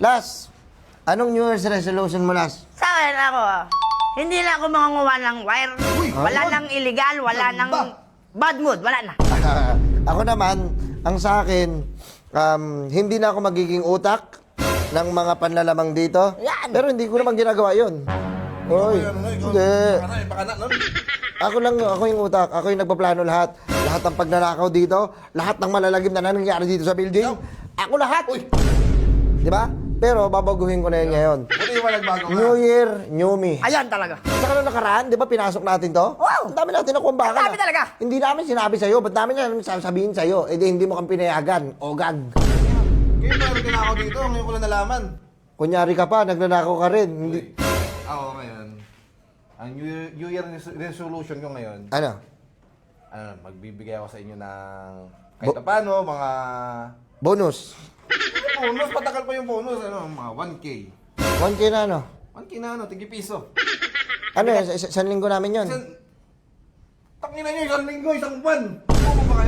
Las, anong New Year's resolution mo, Las? Sa akin ako, hindi na ako mangunguha ng wire. Wala nang illegal, wala nang bad mood, wala na. Ako naman, ang sa akin, hindi na ako magiging utak ng mga panlalamang dito. Yan. Pero hindi ko naman ginagawa yun. Hoy, hindi. Ako yung utak. Ako yung nagpaplano lahat. Lahat ng pagnanakaw dito, lahat ng malalagim na nangyayari dito sa building. Ako lahat. Di ba? Pero babaguhin ko na yun ngayon. Buti yung nagbago ka. New Year, new me. Ayan talaga. Sa kanang nakaraan, di ba pinasok natin to? Wow! Ang dami natin nakuha bakal. Ang dami talaga. Hindi namin sinabi sa'yo. Ba't namin namin sasabihin sa'yo? Eh di hindi mo kang pinayagan. O gag. Kayo meron din ako dito, ngayon ko lang nalaman. Kunyari ka pa, nagnanakaw ka rin. Hindi. Ako ngayon, ang New Year resolution ko ngayon, Ano? magbibigay ako sa inyo ng kahit na paano, mga Bonus. bonus, patagal pa yung bonus, mga 1K. 1K na ano? 1K na tigi piso. Ano yun? Isang linggo namin yun. Tangina nyo, isang linggo, isang buwan. Oo ba